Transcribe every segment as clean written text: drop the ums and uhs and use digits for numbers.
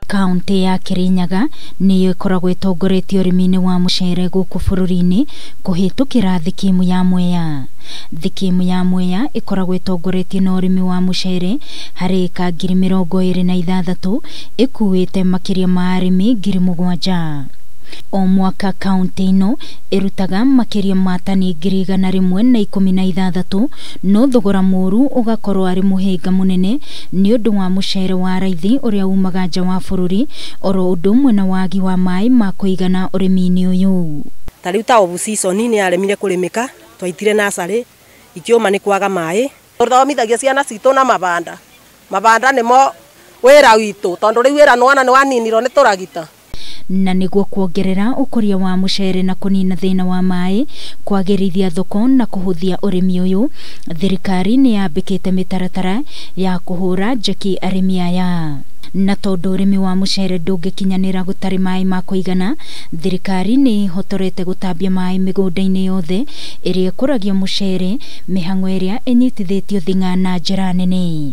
Kaunti ya Kirinyaga niyo ikoragwo itongoretie urimi-ini wa mucere guku bururi-ini kuhitukira thikimu ya Mwea. Thikimu ya Mwea ikoragwo itongoretie na urimi wa mucere hari eka 26,000 ikuite makiria ma arimi 7,000. O mwaka kaunti ino irutaga makiria ma tani 116 no thogora muru ugakorwo ari muhinga munene ni undu wa mucere wa raithi uria umaga nja wa bururi oro undu umwe na wagi wa maai ma kuigana urimi-ini uyu. Tariu ta off season ni aremire kurimika twaitire nasari ikiuma ni kwaga maai tuthomithagia ciana citu na mabanda nimo wira witu tondu riu wira nwana ni waninirwo ni turagita na niguo kuongerera ukuria wa mucere na kunina thina wa maai kwagirithia thoko na kuhuthia urimi uyu. Thirikari ni yambikite mitaratara ya kuhura njeki arimi aya na tondu urimi wa mucere ndungikinyanira gutari maai ma kuigana, thirikari ni hotorete gutambia maai migunda-ini yothe iria ikuragio mucere, mihango iria inyitithitio thing'a na njira nene.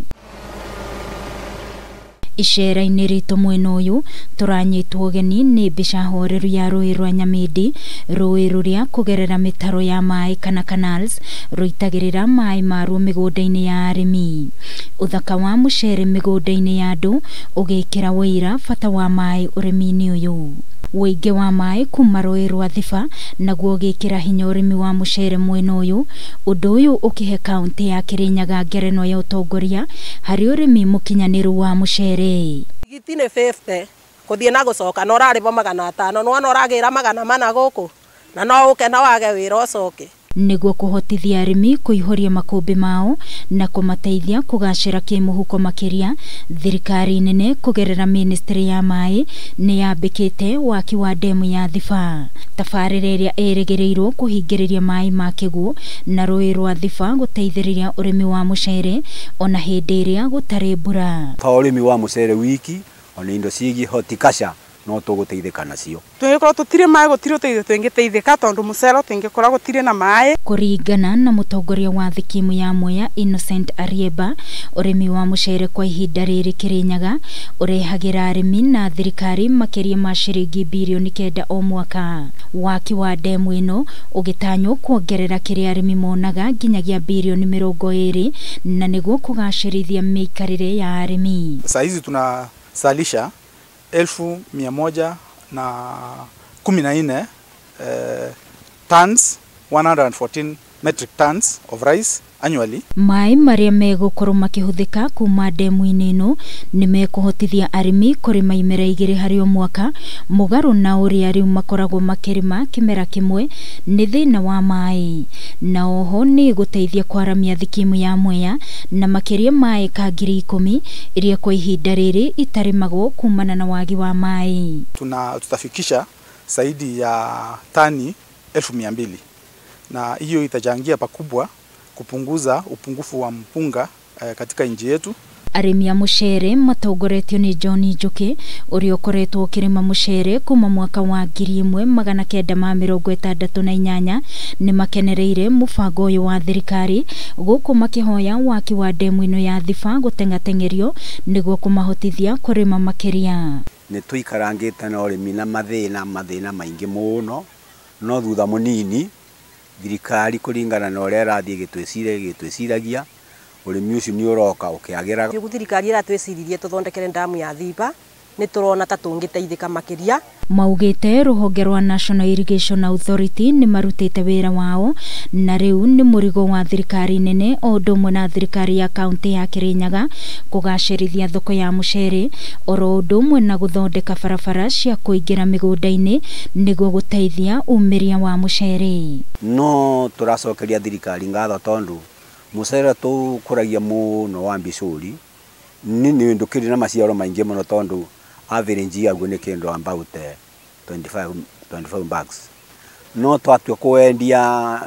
Icera-ini ritu mwena uyu turanyitwo geni ni mbica horeru ya rui rwa Nyamindi, rui ruria kugerera mitaro ya maai kana canals ruitagirira maai maruo migunda-ini ya arimi. Uthaka wa mucere migunda-ini ya andu ugikira wira bata wa maai urimi-ini uyu. Wingi wa maai kuma rui rwa Thiba naguo ugikira hinya urimi wa mucere mwena uyu, undu uyu ukihe kaunti ya Kirinyaga ngerenwa ya utongoria hari urimi mukinyaniru wa mucere. Gitine 50 kuthie na gucoka no rari bo 500 no uragira 400 guku na no uke na wage wira ucoke niguo kuhotithia arimi kuihoria makumbi mao na kumateithia kugacira kimuhuko makiria. Thirikari nene kugerera ministry ya maai ni yambikite waki wa ndemu ya Thiba, tabarira iria irigirirwo kuhingiriria maai ma kiguo na rui rwa Thiba guteithiriria urimi wa mucere ona hindi iria gutari mbura. Ta urimi wa mucere wiki ona indo ciigi horticulture no tuguteithika nacio. Twigikora tutire maai gutire uteithio twingiteithika tondu mucere twingikora gutire na maai. Kuringana na mutongoria wa thikimu ya Mwea Innocent Arieba, urimi wa mucere kwa ihinda riri Kirinyaga urehagira arimi na thirikari makiria ma ciringi mbirioni 9 o mwaka. Waki wa ndemu ino ugitanywo kuongerera kiria arimi monaga nginyagia mbirioni 20 na niguo kugacirithia miikarire ya arimi. Saa hizi tunasalisha 1,114 tons, 114 metric tons of rice annually. Maai maria megukorwo makihuthika kuma ndemu-ini ino ni mekuhotithia arimi kurima imera 2 hari o mwaka, mugaru na uria riu makoragwo makirima kimera kimwe ni thina wa maai. Na oho ni guteithia kwaramia thikimu ya Mwea na makiria maai ka 10,000 iria kwa ihinda riri itarimagwo kumana na wagi wa maai. Tutafikisha zaidi ya tani 200,000 na hiyo itachangia pakubwa kupunguza upungufu wa mpunga katika nchi yetu. Arimi ya mucere matongoretio ni John Njuki uria ukoretwo ukirima mucere kuma mwaka wa 1968 ni makenereire mubango uyu wa thirikari guku makihoya waki wa ndemu ino ya Thiba gutengatengerio niguo kumahotithia kurima makiria. Ni tuikarangite na urimi na mathina maingi muno no thutha munini thirikari kuringana na uria rathie gitwiciragia urimi ucio ni uroka ukiagira. Thirikari iratwiciririe tuthondekere ndamu ya Thiba ni turona ta tungiteithika makiria. Maugite ruhonge rwa National Irrigation Authority ni marutite wira wao na riu ni murigo wa thirikari nene o ndomwe na thirikari ya kaunti ya Kirinyaga kugacirithia thoko ya mucere oro ndomwe na guthondeka barabara cia kuingira migunda-ini niguo guteithia umiria wa mucere. No turacokeria thirikari ngatho tondu mucere tu kuragia muno wa mbicuri ni ndukiri na maciaro maingi muno tondu average yaguo ni kindu about 25 bags no twatwe kuendia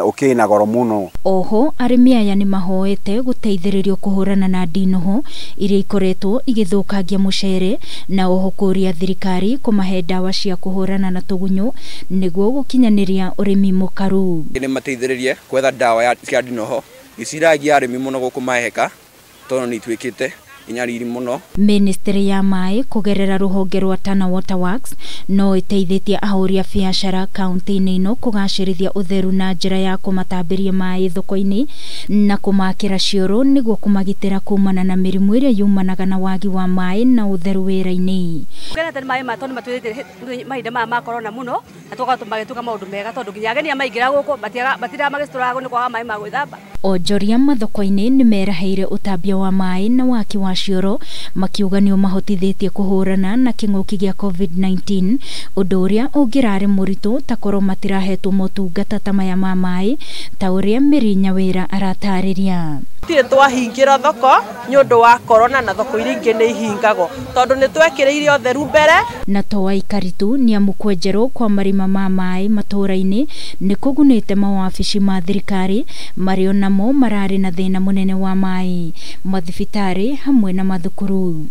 ukina goro muno. Oho arimi aya ni mahoete guteithiririo kuhurana na ndinoho iria ikoretwo igithukagia mucere na oho kuria thirikari kumahe dawa cia kuhurana na tugunyu niguo gukinyaniria urimi mukaru. Ni mateithiririe kwetha dawa cia ndinoho iciragia arimi muno guku maheka tondu ni twikite inyariri muno. Ministry ya maai kugerera ruhonge rwa Tana Water Works no iteithitie ahuri a biacara kaunti-ini ino kugacirithia utheru na njira ya kumatambiria maai thoko-ini na kumakira cioro niguo kumagitira kumana na mirimu iria yumanaga na wagi wa maai na utheru wira-ini. Kenete maai matoni matwithite mahinda ma corona muno na tugatumagituka maundu mega tondu nginya ageni maingira guku batira magistura ni kwaga maai ma gwithamba. Onjoria mathoko-ini ni meraheire utambia wa maai na waki wa cioro makiuga ni umahotithitie kuhurana na king'uki gia COVID-19 undu uria ungirari muritu ta korwo matirahetwo motungata ta maya ma maai ta uria Mirinya wira aratariria. Tire twahingira thoko ni undu wa corona na thoko iria ingi ni ihingago tondu ni twekireire utheru mbere na toa ikaritu ni amukwenjerwo kwa marima ma maai matura-ini ni kugunite mawabici ma thirikari mario namo marari na thina munene wa maai mathibitari hamwe na mathukuru.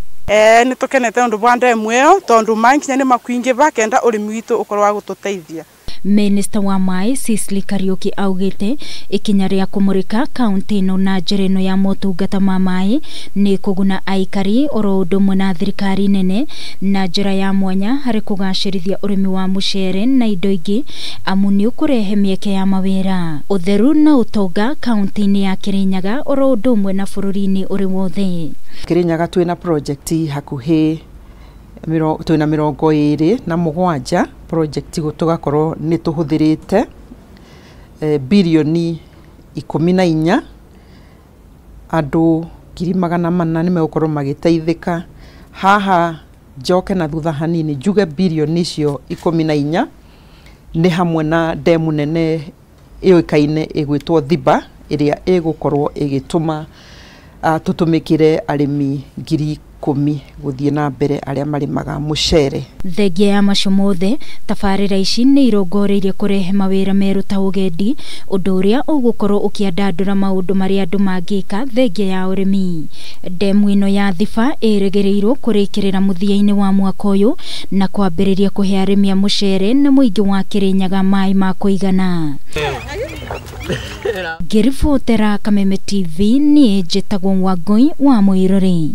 Ni tukenete undu bwa ndemu iyo tondu maai nginya ni makuingiva kenda urimi witu ukorwo wa gututeithia. Minister wa maai Cecily Kariuki augite ikinya ria kumurika kaunti ino na njira ino ya motungata ma maai ni kuguna aikari oro undu umwe na thirikari nene na njira ya mwanya hari kugacirithia urimi wa mucere na indo ingi amu ni ukurehe mieke ya mawira utheru na utonga kaunti-ini ya Kirinyaga oro undu umwe na bururi-ini uri wothe. Kirinyaga twina project hakuhi twina 27 project gutugakorwo ni tuhuthirite mbirioni 14 andu 400,000 ni megukorwo magiteithika haha njoke na thutha hanini njuge mbirioni icio 14 ni hamwe na ndemu nene ioikaine igwitwo Thiba iria igukorwo igituma tutumikire arimi 10,000 guthie na mbere aria marimaga mucere. Thengia ya macio mothe tabarira ici ni irongoreirie kurehe mawira meru ta ugendi undu uria ugukorwo ukiandandura maundu maria andu mangika thengia ya urimi. Ndemu ino ya Thiba irigirirwo kurikirira muthia-ini wa mwaka uyu na kwambiriria kuhe arimi a mucere na muingi wa Kirinyaga maai ma kuigana. Ngiribotera Kameme TV ni njitagwo Wangui wa Muirori.